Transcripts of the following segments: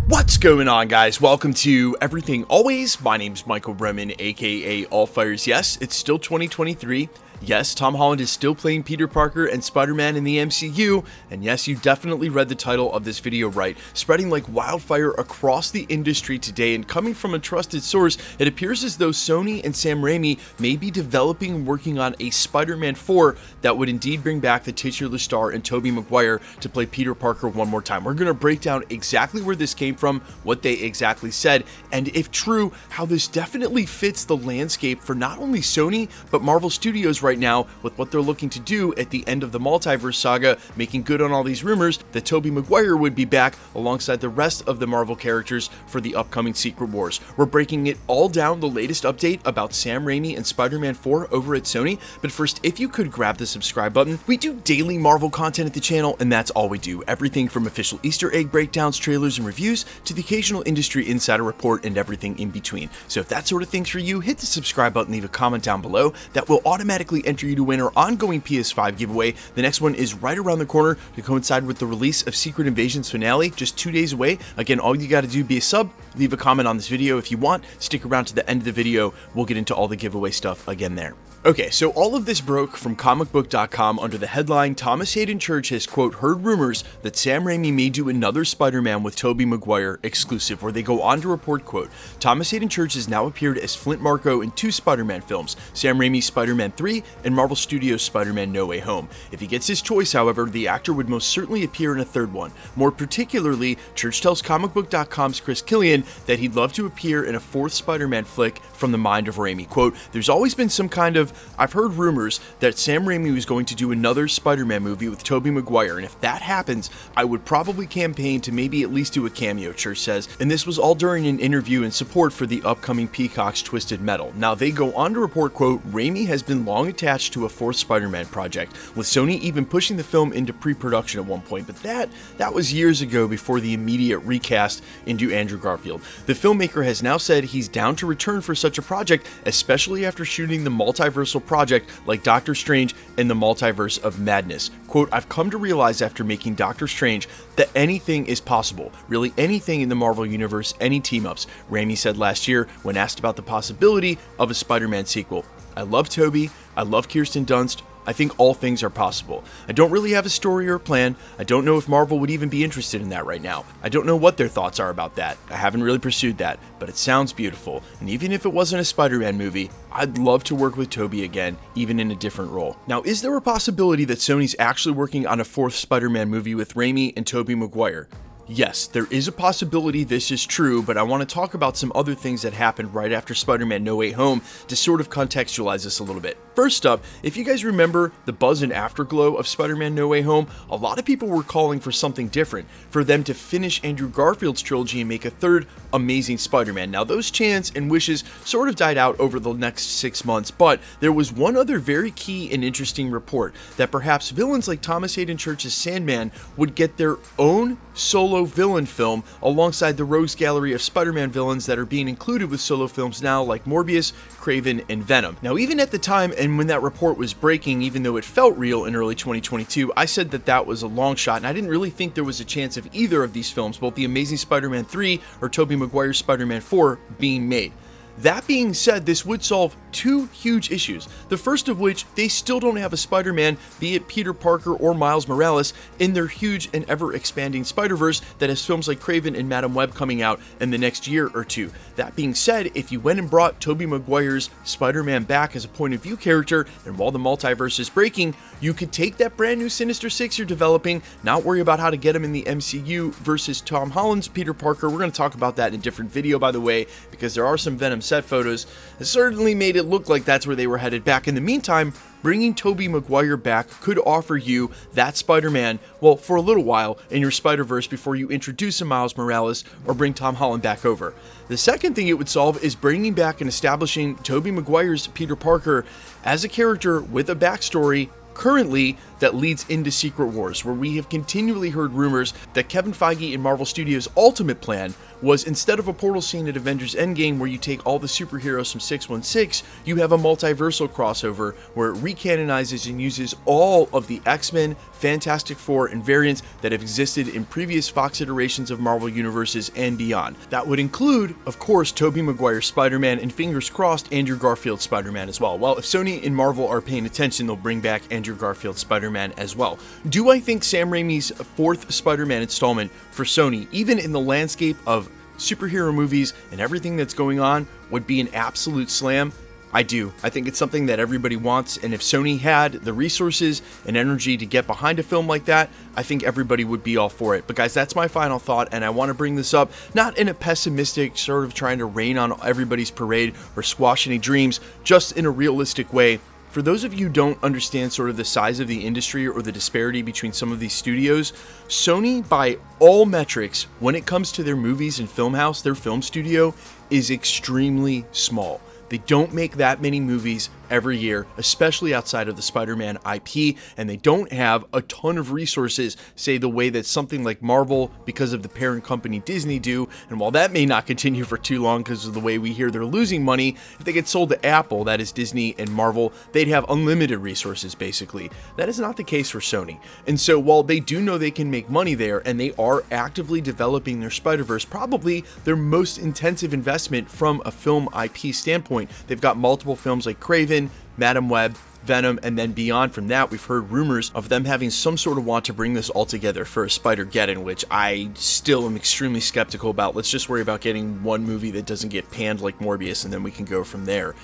What's going on, guys? Welcome to Everything Always. My name's Michael Roman, aka Allfires. Yes, it's still 2023. Yes, Tom Holland is still playing Peter Parker and Spider-Man in the MCU, and yes, you definitely read the title of this video right. Spreading like wildfire across the industry today, and coming from a trusted source, it appears as though Sony and Sam Raimi may be developing and working on a Spider-Man 4 that would indeed bring back the titular star in Tobey Maguire to play Peter Parker one more time. We're going to break down exactly where this came from, what they exactly said, and if true, how this definitely fits the landscape for not only Sony, but Marvel Studios right now with what they're looking to do at the end of the multiverse saga, making good on all these rumors that Tobey Maguire would be back alongside the rest of the Marvel characters for the upcoming Secret Wars. We're breaking it all down, the latest update about Sam Raimi and Spider-Man 4 over at Sony, but first, if you could grab the subscribe button. We do daily Marvel content at the channel, and that's all we do. Everything from official Easter egg breakdowns, trailers, and reviews, to the occasional industry insider report and everything in between. So if that sort of thing's for you, hit the subscribe button, leave a comment down below. That will automatically enter you to win our ongoing PS5 giveaway. The next one is right around the corner to coincide with the release of Secret Invasion's finale, just 2 days away. Again, all you gotta do, be a sub, leave a comment on this video if you want, stick around to the end of the video, we'll get into all the giveaway stuff again there. Okay, so all of this broke from comicbook.com under the headline, Thomas Hayden Church has, quote, heard rumors that Sam Raimi may do another Spider-Man with Tobey Maguire exclusive, where they go on to report, quote, Thomas Hayden Church has now appeared as Flint Marko in 2 Spider-Man films, Sam Raimi's Spider-Man 3 and Marvel Studios' Spider-Man No Way Home. If he gets his choice, however, the actor would most certainly appear in a third one. More particularly, Church tells comicbook.com's Chris Killian that he'd love to appear in a 4th Spider-Man flick from the mind of Raimi. Quote, there's always been some kind of, I've heard rumors that Sam Raimi was going to do another Spider-Man movie with Tobey Maguire, and if that happens, I would probably campaign to maybe at least do a cameo, Church says, and this was all during an interview in support for the upcoming Peacock's Twisted Metal. Now, they go on to report, quote, Raimi has been long attached to a 4th Spider-Man project, with Sony even pushing the film into pre-production at one point, but that was years ago before the immediate recast into Andrew Garfield. The filmmaker has now said he's down to return for such a project, especially after shooting the multiversal project like Doctor Strange and the Multiverse of Madness. Quote, I've come to realize after making Doctor Strange that anything is possible, really anything in the Marvel Universe, any team-ups, Raimi said last year when asked about the possibility of a Spider-Man sequel. I love Tobey, I love Kirsten Dunst, I think all things are possible. I don't really have a story or a plan. I don't know if Marvel would even be interested in that right now. I don't know what their thoughts are about that. I haven't really pursued that, but it sounds beautiful. And even if it wasn't a Spider-Man movie, I'd love to work with Tobey again, even in a different role. Now, is there a possibility that Sony's actually working on a 4th Spider-Man movie with Raimi and Tobey Maguire? Yes, there is a possibility this is true, but I want to talk about some other things that happened right after Spider-Man No Way Home to sort of contextualize this a little bit. First up, if you guys remember the buzz and afterglow of Spider-Man No Way Home, a lot of people were calling for something different, for them to finish Andrew Garfield's trilogy and make a 3rd Amazing Spider-Man. Now, those chants and wishes sort of died out over the next 6 months, but there was one other very key and interesting report that perhaps villains like Thomas Hayden Church's Sandman would get their own solo villain film alongside the rogues gallery of Spider-Man villains that are being included with solo films now, like Morbius, Kraven, and Venom. Now, even at the time and when that report was breaking, even though it felt real in early 2022, I said that that was a long shot, and I didn't really think there was a chance of either of these films, both The Amazing Spider-Man 3 or Tobey Maguire's Spider-Man 4, being made. That being said, this would solve 2 huge issues. The first of which, they still don't have a Spider-Man, be it Peter Parker or Miles Morales, in their huge and ever-expanding Spider-Verse that has films like Kraven and Madam Web coming out in the next year or 2. That being said, if you went and brought Tobey Maguire's Spider-Man back as a point-of-view character, and while the multiverse is breaking, you could take that brand new Sinister Six you're developing, not worry about how to get him in the MCU versus Tom Holland's Peter Parker. We're going to talk about that in a different video, by the way, because there are some Venom set photos that certainly made it look like that's where they were headed back. In the meantime, bringing Tobey Maguire back could offer you that Spider-Man, well, for a little while in your Spider-Verse before you introduce a Miles Morales or bring Tom Holland back over. The second thing it would solve is bringing back and establishing Tobey Maguire's Peter Parker as a character with a backstory currently that leads into Secret Wars, where we have continually heard rumors that Kevin Feige and Marvel Studios' ultimate plan was, instead of a portal scene at Avengers Endgame where you take all the superheroes from 616, you have a multiversal crossover where it recanonizes and uses all of the X-Men, Fantastic Four, and variants that have existed in previous Fox iterations of Marvel universes and beyond. That would include, of course, Tobey Maguire Spider-Man, and fingers crossed, Andrew Garfield Spider-Man as well. Well, if Sony and Marvel are paying attention, they'll bring back Andrew Garfield Spider-Man as well. Do I think Sam Raimi's fourth Spider-Man installment for Sony, even in the landscape of superhero movies and everything that's going on, would be an absolute slam? I do. I think it's something that everybody wants, and if Sony had the resources and energy to get behind a film like that, I think everybody would be all for it. But guys, that's my final thought, and I want to bring this up not in a pessimistic sort of trying to rain on everybody's parade or squash any dreams, just in a realistic way. For those of you who don't understand sort of the size of the industry or the disparity between some of these studios, Sony, by all metrics, when it comes to their movies and film house, their film studio is extremely small. They don't make that many movies every year, especially outside of the Spider-Man IP, and they don't have a ton of resources, say the way that something like Marvel, because of the parent company Disney, do. And while that may not continue for too long because of the way we hear they're losing money, if they get sold to Apple, that is Disney and Marvel, they'd have unlimited resources basically. That is not the case for Sony. And so while they do know they can make money there, and they are actively developing their Spider-Verse, probably their most intensive investment from a film IP standpoint, they've got multiple films like Craven, Madam Web, Venom, and then beyond from that, we've heard rumors of them having some sort of want to bring this all together for a Spider-Geddon, which I still am extremely skeptical about. Let's just worry about getting one movie that doesn't get panned like Morbius, and then we can go from there.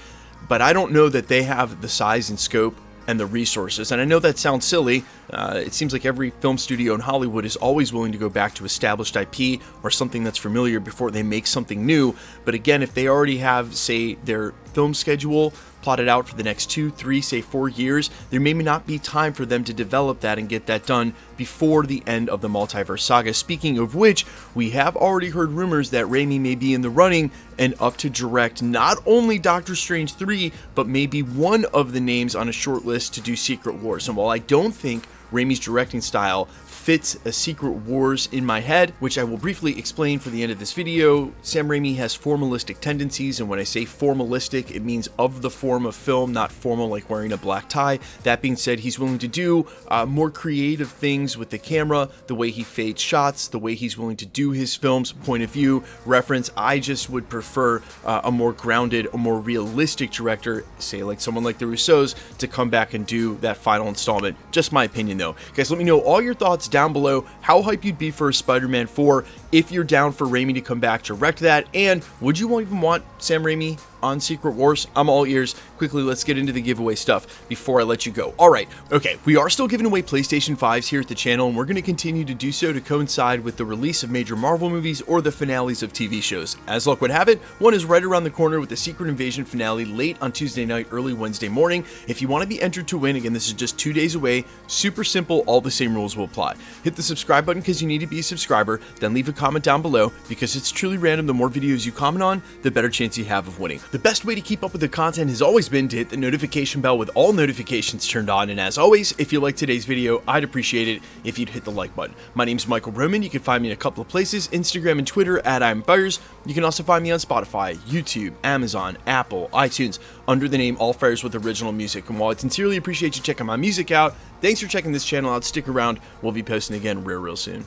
But I don't know that they have the size and scope and the resources. And I know that sounds silly. It seems like every film studio in Hollywood is always willing to go back to established IP or something that's familiar before they make something new. But again, if they already have, say, their film schedule plotted out for the next 2, 3, say 4 years, there may not be time for them to develop that and get that done before the end of the multiverse saga. Speaking of which, we have already heard rumors that Raimi may be in the running and up to direct not only Doctor Strange 3, but maybe one of the names on a short list to do Secret Wars. And while I don't think Raimi's directing style fits a Secret Wars in my head, which I will briefly explain for the end of this video, Sam Raimi has formalistic tendencies, and when I say formalistic, it means of the form of film, not formal like wearing a black tie. That being said, he's willing to do more creative things with the camera, the way he fades shots, the way he's willing to do his film's point of view, reference. I just would prefer a more grounded, a more realistic director, say like someone like the Russos, to come back and do that final installment. Just my opinion though. Guys, let me know all your thoughts down below, how hype you'd be for a Spider-Man 4, if you're down for Raimi to come back to direct that, and would you even want Sam Raimi on Secret Wars? I'm all ears. Quickly, let's get into the giveaway stuff before I let you go. Alright, okay, we are still giving away PlayStation 5s here at the channel, and we're going to continue to do so to coincide with the release of major Marvel movies or the finales of TV shows. As luck would have it, one is right around the corner with the Secret Invasion finale late on Tuesday night, early Wednesday morning. If you want to be entered to win, again, this is just 2 days away, super simple, all the same rules will apply. Hit the subscribe button because you need to be a subscriber, then leave a comment down below because it's truly random. The more videos you comment on, the better chance you have of winning. The best way to keep up with the content has always been to hit the notification bell with all notifications turned on, and as always, if you liked today's video, I'd appreciate it if you'd hit the like button. My name's Michael Roman. You can find me in a couple of places, Instagram and Twitter at I'mFires. You can also find me on Spotify, YouTube, Amazon, Apple, iTunes, under the name All Fires with Original Music. And while I sincerely appreciate you checking my music out, thanks for checking this channel out. Stick around. We'll be posting again real soon.